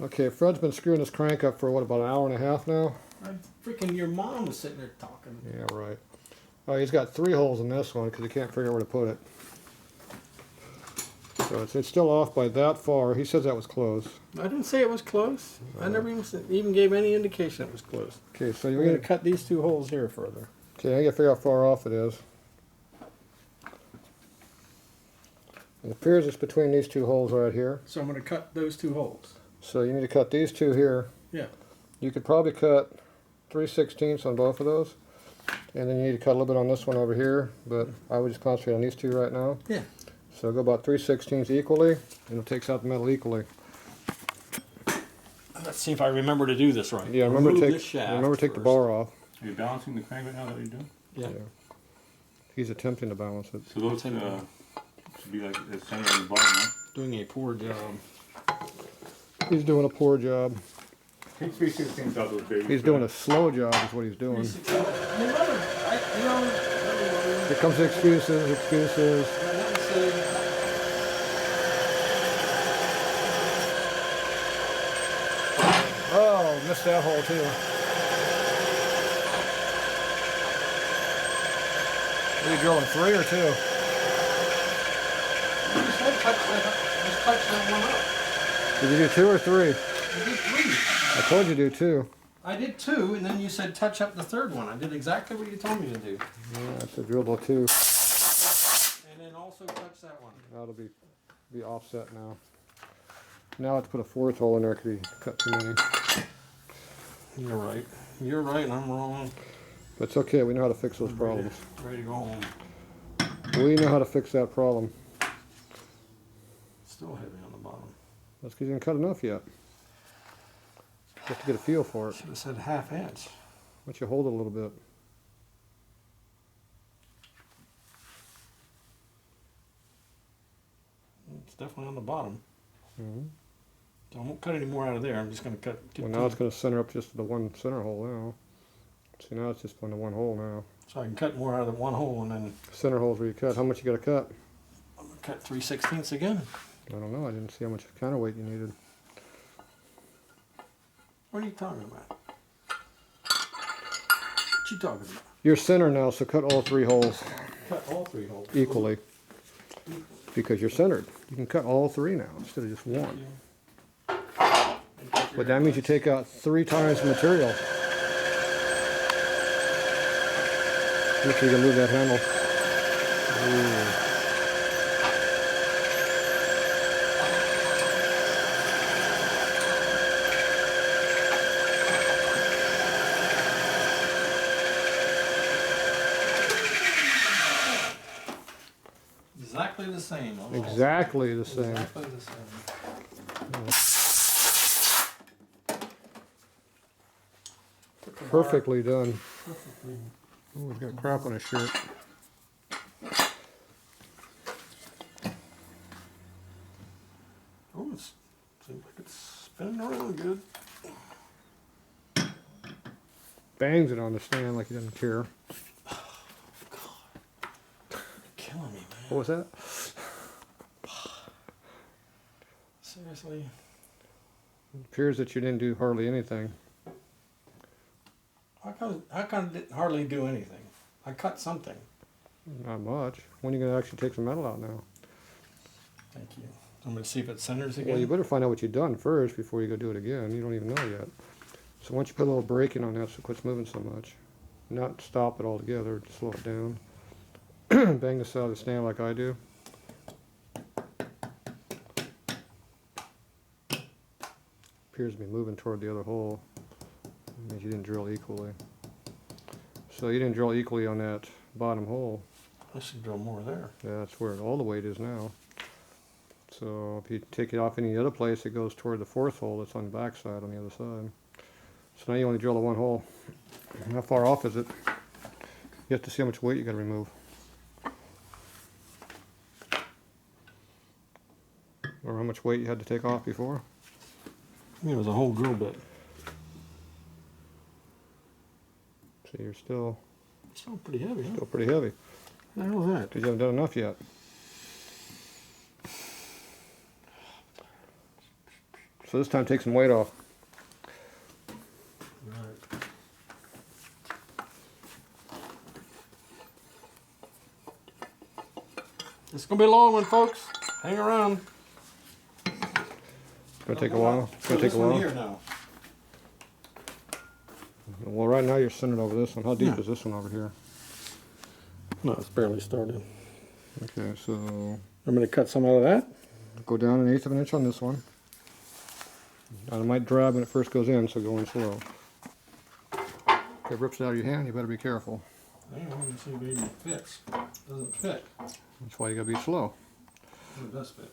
Okay, Fred's been screwing this crank up for what, about an hour and a half now? Freaking your mom was sitting there talking. Yeah, right. Oh, he's got 3 holes in this one because he can't figure out where to put it. So it's still off by that far. He says that was close. I didn't say it was close. I never even gave any indication it was close. Okay, so We're going to cut these 2 holes here further. Okay, I gotta figure out how far off it is. It appears it's between these 2 holes right here. So I'm going to cut those 2 holes. So you need to cut these 2 here. Yeah. You could probably cut 3/16 on both of those. And then you need to cut a little bit on this one over here, but I would just concentrate on these 2 right now. Yeah. So go about 3/16 equally, and it takes out the metal equally. Let's see if I remember to do this right. Yeah, remember to take the bar off. Are you balancing the crank right now that you're doing? Yeah. He's attempting to balance it. So those should be like the center and the bottom, huh? Doing a poor job. He's doing a poor job. Take 3/16 out those babies. He's doing a slow job is what he's doing. Here comes the excuses. Oh, missed that hole too. Are you drilling 3 or 2? Just touch that one up. Did you do 2 or 3? I did 3. I told you to do 2. I did 2, and then you said touch up the 3rd one. I did exactly what you told me to do. Yeah, that's a drillable 2. And then also touch that one. That'll be offset now. Now let's put a 4th hole in there because he cut too many. You're right. You're right, and I'm wrong. But it's okay. We know how to fix those problems. Ready to go home. We know how to fix that problem. Still heavy on the bottom. That's because you didn't cut enough yet. You have to get a feel for it. Should have said 1/2 inch. Why don't you hold it a little bit? It's definitely on the bottom. Mm-hmm. So I won't cut any more out of there. I'm just going to cut. Well, now it's going to center up just to the 1 center hole now. See, now it's just on the 1 hole now. So I can cut more out of the 1 hole, and then Center hole's where you cut. How much you got to cut? I'm going to cut 3/16 again. I don't know. I didn't see how much counterweight you needed. What are you talking about? What you talking about? You're center now, so cut all 3 holes Cut all 3 holes. equally. Because you're centered. You can cut all 3 now instead of just 1. But that means you take out 3 times the material. Make sure you can move that handle. Ooh. Exactly the same. Exactly the same. Exactly the same. Perfectly done. Oh, he's got crap on his shirt. Oh, it seems like it's spinning around good. Bangs it on the stand like he doesn't care. You're killing me, man. What was that? Seriously? It appears that you didn't do hardly anything. How come didn't hardly do anything? I cut something. Not much. When are you going to actually take some metal out now? Thank you. I'm going to see if it centers again. Well, you better find out what you've done first before you go do it again. You don't even know yet. So once you put a little braking on that so it quits moving so much. Not stop it altogether, just slow it down. Bang this out of the stand like I do. Appears to be moving toward the other hole. That means you didn't drill equally. So you didn't drill equally on that bottom hole. I should drill more there. Yeah, that's where all the weight is now. So if you take it off any other place, it goes toward the 4th hole that's on the back side on the other side. So now you only drill the 1 hole. How far off is it? You have to see how much weight you got to remove. Or how much weight you had to take off before. I mean, it was a whole drill bit. So you're still pretty heavy, huh? still pretty heavy. What the hell is that? Because you haven't done enough yet. So this time take some weight off. Right. It's gonna be a long one, folks. Hang around. It's gonna take a while. It's gonna take This a one while. here now. Well, right now you're centered over this one. How deep Yeah. is this one over here? No, it's barely started. Okay, so I'm gonna cut some out of that. go down 1/8 of an inch on this one. And it might drag when it first goes in, so go in slow. If it rips it out of your hand, you better be careful. I want to see if it even fits. Doesn't fit. That's why you gotta be slow. It does fit.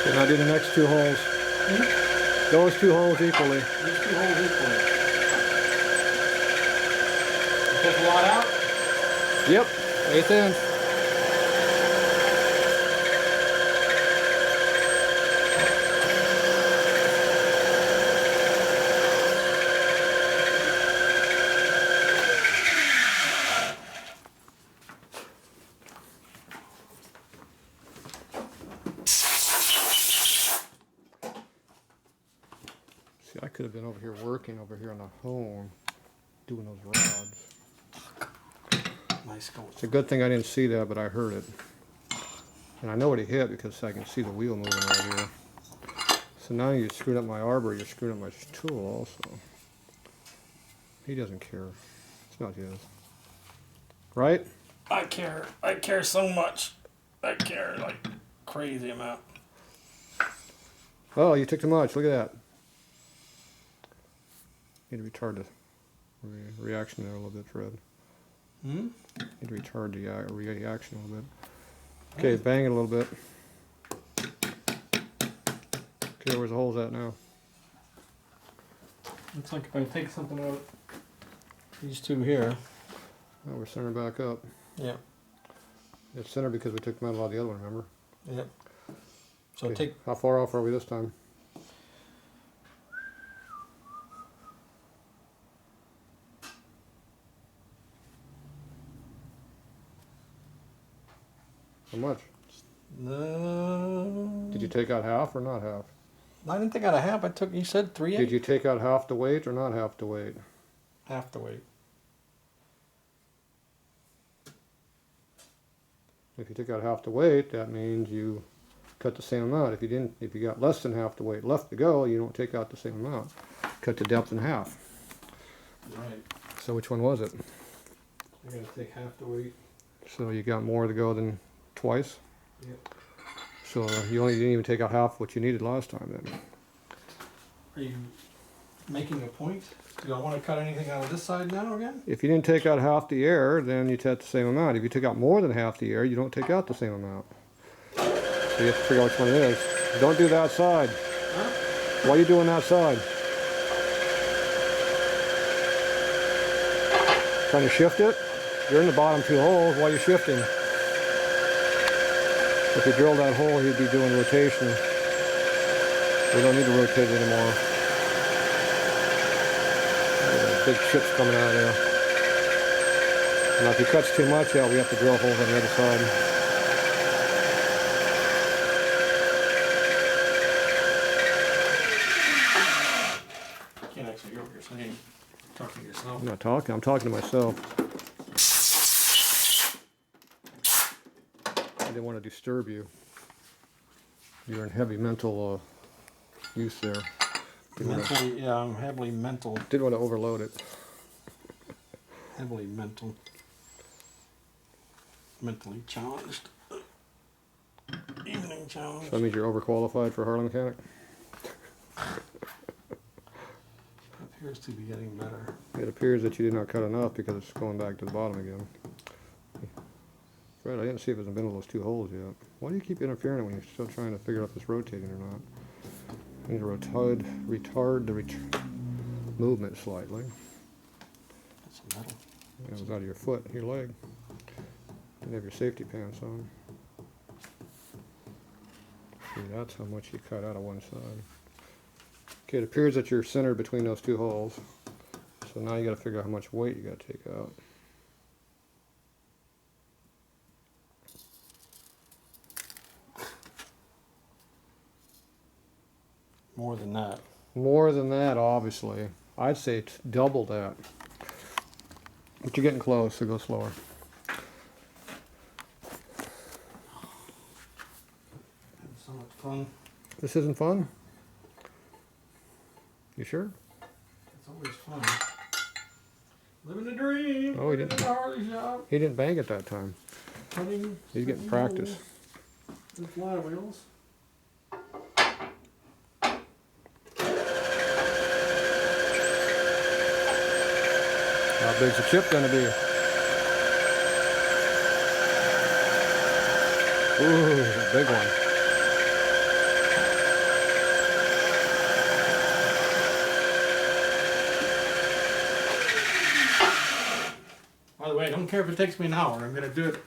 And I do the next 2 holes. Those 2 holes equally. These 2 holes equally. Take a lot out. Yep, 1/8 inch. See, I could have been over here working over here on the hone, doing those rods. Nice going. It's a good thing I didn't see that, but I heard it. And I know what he hit because I can see the wheel moving right here. So now you screwed up my arbor, you're screwing up my tool also. He doesn't care. It's not his. Right? I care. I care so much. I care like crazy amount. Oh, you took too much. Look at that. Need to retard the reaction there a little bit, Fred. Hmm? Need to retard the reaction a little bit. Okay, bang it a little bit. Okay, where's the holes at now? Looks like if I take something out, these 2 here. Oh, we're centered back up. Yeah. It's centered because we took them out of the other one, remember? Yep. So Okay, take. how far off are we this time? How much? Did you take out half or not half? I didn't take out a half. I took. You said 3/8. Did you take out half the weight or not half the weight? Half the weight. If you took out half the weight, that means you cut the same amount. If you didn't, if you got less than half the weight left to go, you don't take out the same amount. Cut the depth in half. Right. So which one was it? I gotta take half the weight. So you got more to go than twice. Yep. So you only didn't even take out half what you needed last time then. Are you making a point? Do I want to cut anything out of this side now again? If you didn't take out half the air, then you take the same amount. If you took out more than half the air, you don't take out the same amount. So you have to figure out which one it is. Don't do that side. Huh? Why are you doing that side? Trying to shift it? You're in the bottom 2 holes. Why are you shifting? If you drill that hole, you'd be doing rotation. We don't need to rotate it anymore. Big chips coming out of there. Now if he cuts too much out, we have to drill holes on the other side. Can't actually hear what you're saying. Talking to yourself. I'm not talking, I'm talking to myself. I didn't want to disturb you. You're in heavy mental use there. Mentally, yeah, I'm heavily mental. Didn't want to overload it. Heavily mental. Mentally challenged. Evening challenge. So that means you're overqualified for Harley mechanic? Appears to be getting better. It appears that you did not cut enough because it's going back to the bottom again. Fred, I didn't see if it's been in those 2 holes yet. Why do you keep interfering when you're still trying to figure out if it's rotating or not? I need to retard the movement slightly. That's some metal. It was out of your foot, your leg. Didn't have your safety pants on. See, that's how much you cut out of one side. Okay, it appears that you're centered between those two holes. So now you got to figure out how much weight you got to take out. More than that. More than that, obviously. I'd say double that. But you're getting close, so go slower. So much fun. This isn't fun? You sure? It's always fun. Living the dream. Oh, he living didn't- in the Harley shop. He didn't bang it that time. Cutting. He's getting practice. The flywheels. How big's the chip gonna be? Ooh, a big one. By the way, I don't care if it takes me an hour. I'm gonna do it.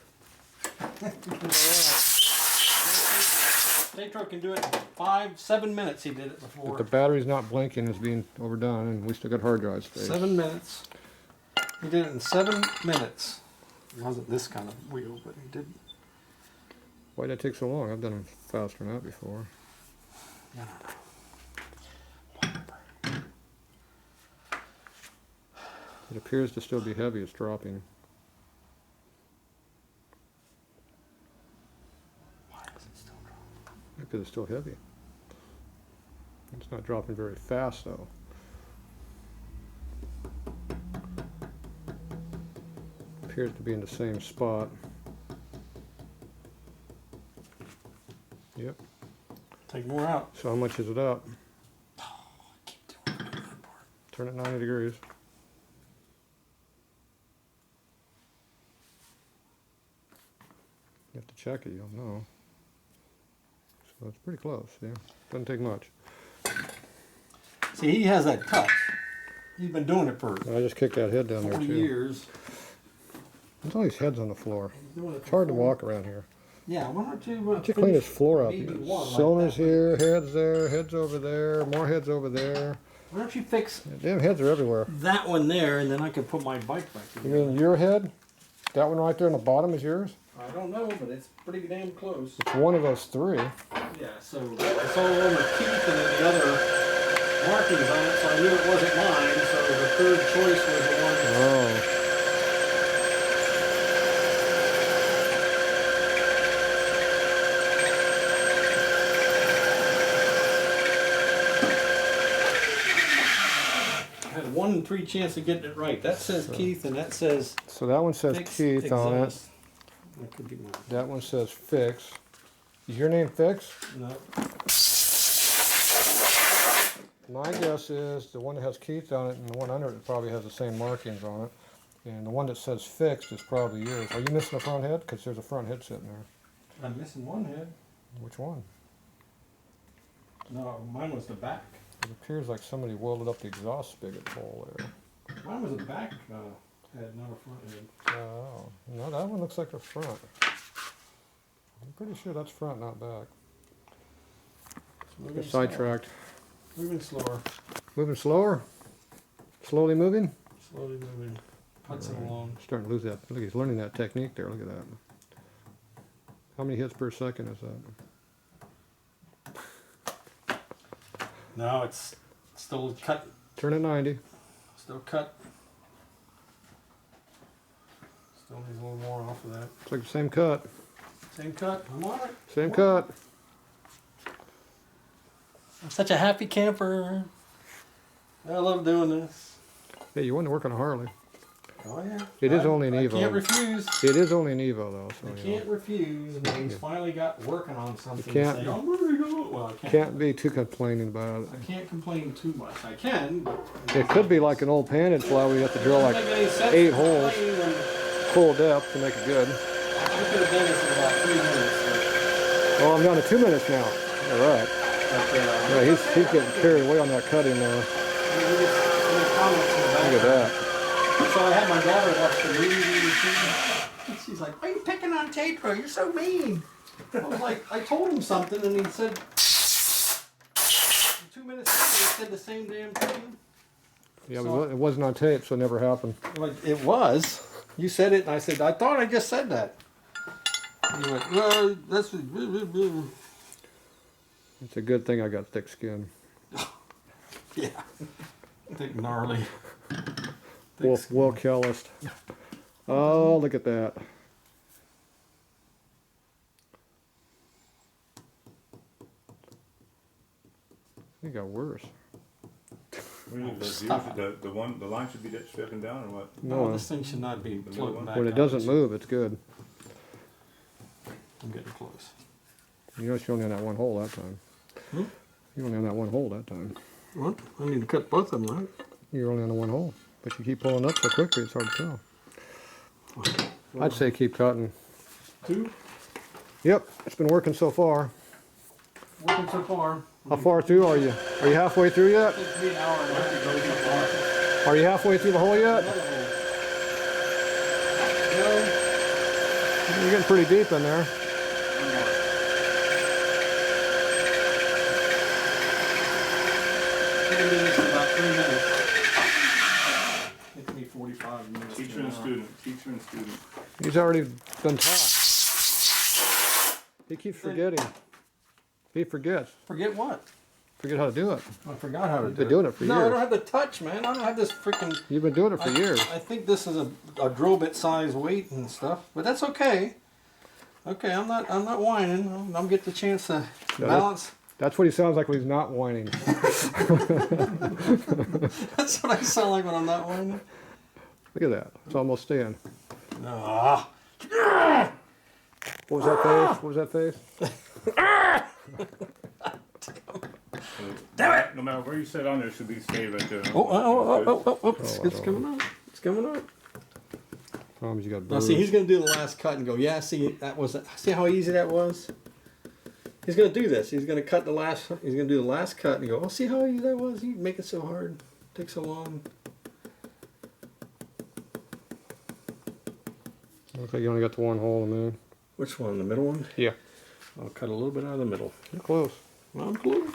Tatro can do it in 5-7 minutes. He did it If before. the battery's not blinking, it's being overdone, and we still got hard drive space. 7 minutes. He did it in 7 minutes. It wasn't this kind of wheel, but he did. Why'd that take so long? I've done them faster than that before. Yeah. It appears to still be heavy. It's dropping. Why is it still dropping? Because it's still heavy. It's not dropping very fast, though. Appears to be in the same spot. Yep. Take more out. So how much is it up? Oh, I keep doing that part. Turn it 90 degrees. You have to check it, you don't know. So it's pretty close, yeah. Doesn't take much. See, he has that touch. He's been doing it for I just kicked that head down there 40 too. years. There's all these heads on the floor. He's doing it It's for hard to 40 walk around here. Yeah, why don't you Why don't you clean this floor up? maybe one like Cylinders that. here, heads there, heads over there, more heads over there. Why don't you fix Damn heads are everywhere. that one there, and then I can put my bike back You together. mean your head? That one right there on the bottom is yours? I don't know, but it's pretty damn close. It's one of those three. Yeah, so it's all on the teeth and then the other markings on it, so I knew it wasn't mine, so the third choice was the one. Oh. I had 1 in 3 chance of getting it right. That says Keith, and that says So that one says fix Keith on it. exhaust. That could be mine. That one says Fix. Is your name Fix? No. My guess is the one that has Keith on it and the one under it probably has the same markings on it. And the one that says Fixed is probably yours. Are you missing a front head? Because there's a front head sitting there. I'm missing one head. Which one? No, mine was the back. It appears like somebody welded up the exhaust spigot hole there. Mine was a back head, not a front head. Oh, no, that one looks like a front. I'm pretty sure that's front, not back. Moving Get slower. sidetracked. Moving slower. Moving slower? Slowly moving? Slowly moving. Putzing along. Starting to lose that. Look, he's learning that technique there. Look at that. How many hits per second is that? No, it's still cut. Turn it 90. Still cut. Still needs a little more off of that. It's like the same cut. Same cut. I'm on it. Same cut. I'm such a happy camper. I love doing this. Hey, you want to work on a Harley. Oh yeah. It is only an I Evo. can't refuse. It is only an Evo, though. So, I you can't refuse. And he's finally got working on something. can't- To say, oh, where do we go? Well, I can't. can't be too complaining about it. I can't complain too much. I can, but It could be like an old painted fly where you have to drill doesn't like make any sense 8 to holes, complain when full depth to make it good. I could have done this in about 3 minutes. Oh, I'm down to 2 minutes now. All right. But, Yeah, he's getting carried away on that cutting there. comments in the Look at background. that. So so I had my daughter watch the movie. And she's like, "Why are you picking on Tatro? You're so mean." I was like, I told him something, and he said. 2 minutes later, he said the same damn thing. Yeah, So- but it wasn't on tape, so it never happened. Like, it was. You said it, and I said, I thought I just said that. And he went, well, that's. It's a good thing I got thick skin. Yeah. Thick, gnarly. Well calloused. Oh, look at that. It got worse. The line should be stepping down or what? No, this thing should not be floating back. When it out. doesn't move, it's good. I'm getting close. You notice you only on that one hole that time. Hmm? You only on that one hole that time. What? I need to cut both of them, right? You're only on the one hole. But you keep pulling up so quickly, it's hard to tell. I'd say keep cutting. 2? Yep, it's been working so far. Working so far. How far through are you? Are you halfway through yet? It takes me an hour and a half to go so far. Are you halfway through the hole yet? Another hole. No. You're getting pretty deep in there. 10 minutes to about 3 minutes. Takes me 45 minutes. Teacher and student. Teacher and student. He's already been taught. He keeps forgetting. He forgets. Forget what? Forget how to do it. I forgot how to do You've been it. doing it for No, I years. don't have the touch, man. I don't have this freaking. You've been doing it for years. I think this is a drill bit size weight and stuff, but that's okay. Okay, I'm not whining. I'm getting the chance to balance. That's what he sounds like when he's not whining. That's what I sound like when I'm not whining. Look at that. It's almost staying. Ah. What was that face? What was that face? Damn it! No matter where you sit on there, should be stay right there. Oh. It's Oh, coming up. It's coming up. Tom's you got Now bruised. see, he's gonna do the last cut and go, yeah, see, that was, see how easy that was? He's gonna do this. He's gonna cut the last, he's gonna do the last cut and go, oh, see how easy that was? You make it so hard, take so long. Looks like you only got the one hole in there. Which one, the middle one? Yeah. I'll cut a little bit out of the middle. You're close. Well, I'm close.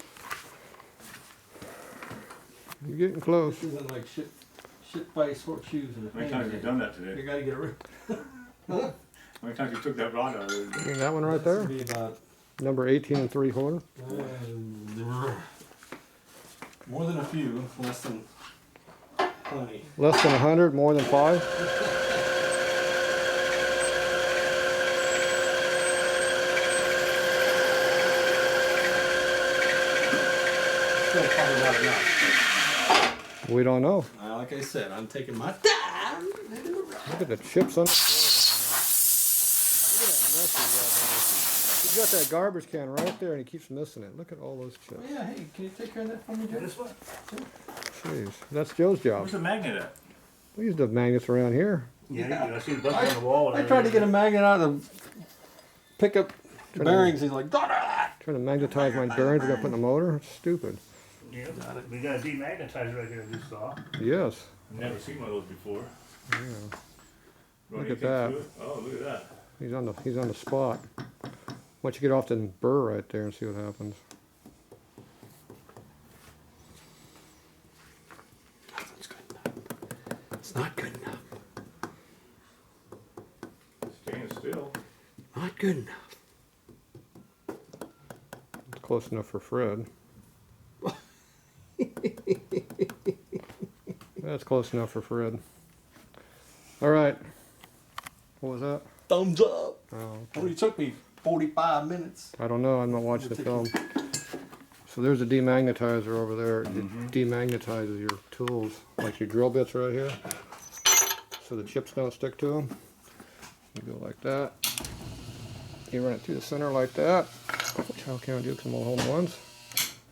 You're getting close. This isn't like shit by horseshoes and a How many times have you done that You today? gotta get rid. How many times you took that rod out of there? You mean that one right there? Be about Number 18 3/4. more than a few, less than plenty. Less than 100, more than 5. Still probably not enough. We don't know. Like I said, I'm taking my time. Look at the chips on the floor. Look at that mess he's got there. He's got that garbage can right there and he keeps missing it. Look at all those Oh, chips. yeah, hey, can you take care of that for me, Joe? This one? Jeez, that's Joe's job. Where's the magnet at? We used to have magnets around here. Yeah, I see the button on the wall. I tried to get a magnet out of the pickup bearings. He's like, "Dada!" Trying to magnetize my bearings we got to put in the motor. It's stupid. Yeah, we got a demagnetizer right here. I just saw. Yes. I've never seen one of those before. Yeah. Run Look at anything that. through it? Oh, look at that. He's on the spot. Why don't you get off the burr right there and see what happens. That's good enough. It's not good enough. Staying still. Not good enough. It's close enough for Fred. That's close enough for Fred. All right. What was that? Thumbs up. Oh, It only took me 45 minutes. I don't know. I'm not watching the film. So there's a demagnetizer over there. It demagnetizes your tools, like your drill bits right here, so the chips don't stick to them. You go like that. You run it through the center like that, which how can I do because I'm all home ones.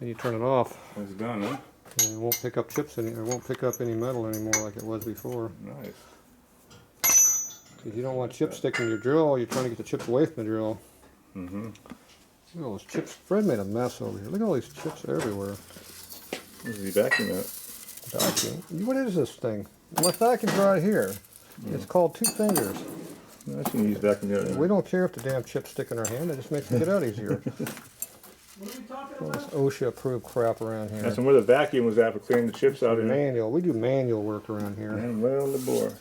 Then you turn it off. That's done, huh? And it won't pick up chips it won't pick up any metal anymore like it was before. Nice. Because you don't want chips sticking to your drill. You're trying to get the chips away from the drill. Mm-hmm. Look at all those chips. Fred made a mess over here. Look at all these chips everywhere. Where's the vacuum at? Vacuum. What is this thing? My vacuum's right here. It's called 2 fingers. I can use back in the other. We don't care if the damn chips stick in our hand. It just makes it get out easier. What are we talking All about? this OSHA-approved crap around here. That's where the vacuum was at for cleaning the chips out of there. Manual. We do manual work around here. And right on the board.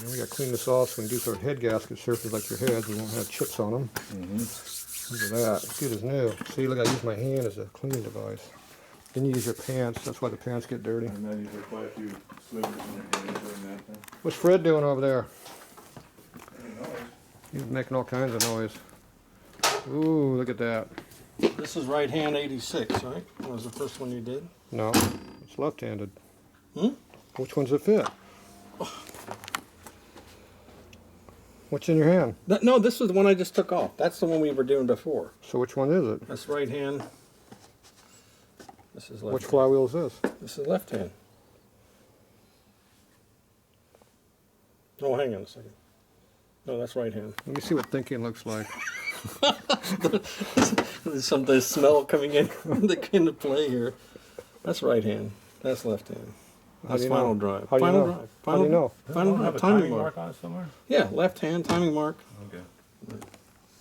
We got to clean this off so we can do our head gasket surfaces like your heads. We won't have chips on them. Look at that. It's good as new. See, look, I use my hand as a cleaning device. Then you use your pants. That's why the pants get dirty. And then you put quite a few slivers in your hand doing that thing. What's Fred doing over there? Making noise. He's making all kinds of noise. Ooh, look at that. This is right hand 86, right? That was the first one you did? No, it's left-handed. Hmm? Which one's it fit? What's in your hand? No, this was the one I just took off. That's the one we were doing before. So which one is it? That's right hand. This is left Which hand. flywheel is this? This is left hand. Oh, hang on a second. No, that's right hand. Let me see what thinking looks like. There's some smell coming in into play here. That's right hand. That's left hand. How That's do you final know? drive. How do you Final know? drive. How do you know? Final Have drive. a Timing mark. on it somewhere? Yeah, left hand timing mark. Okay.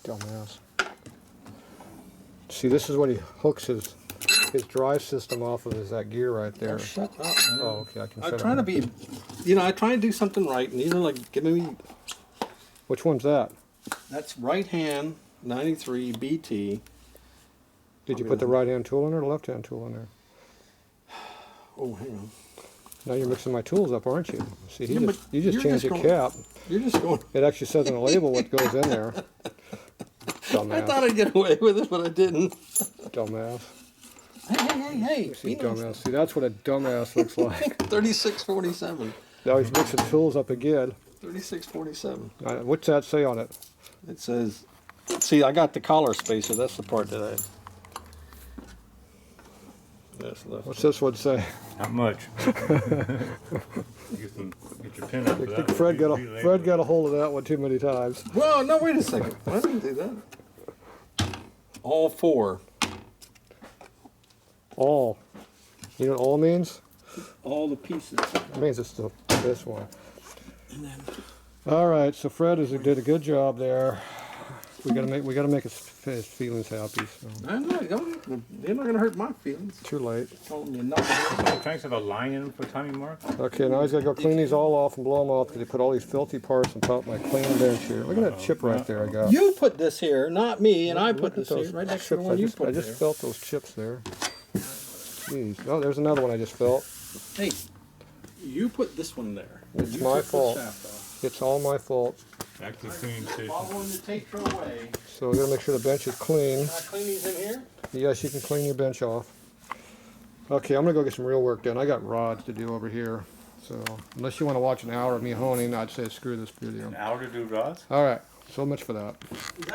Dumbass. See, this is what he hooks his drive system off of, is that gear right there. Oh, shut up, man. Oh, okay, I can I'm set trying to it. be, I try to do something right, and these are like giving me. Which one's that? That's right hand 93 BT. Did you put the right-hand tool in there or the left-hand tool in there? Oh, hang on. Now you're mixing my tools up, aren't you? See, Yeah, but you just you're changed just the going- cap. You're just going. It actually says on the label what goes in there. I Dumbass. thought I'd get away with it, but I didn't. Dumbass. Hey! See, dumbass. See, that's what a dumbass looks like. 3647. Now he's mixing tools up again. 3647. What's that say on it? It says, see, I got the collar spacer. That's the part that I. That's left. What's this one say? Not much. Get your pin up for I that. think Fred got a hold of that one too many times. Well, no, wait a second. I didn't do that. All 4. All. You know what all means? All the pieces. It means it's this one. And then. All right, so Fred did a good job there. We gotta make his feelings happy. So I'm not, they're not going to hurt my feelings. too late. Telling you not to hurt. The tanks have a line in them for timing mark? Okay, now he's gotta go clean these all off and blow them off because he put all these filthy parts on top of my clean bench here. Look at that chip right there I got. You put this here, not me, and I put Look at this here those right next to the chips. one you put I just there. felt those chips there. Jeez. Oh, there's another one I just felt. Hey, you put this one there. It's You my took the fault. shaft off. It's all my fault. Back to the cleaning station. Following the Tatro way. So we gotta make sure the bench is clean. Can I clean these in here? Yes, you can clean your bench off. Okay, I'm gonna go get some real work done. I got rods to do over here. So unless you want to watch an hour of me honing, I'd say screw this video. An hour to do rods? All right, so much for that. It's actually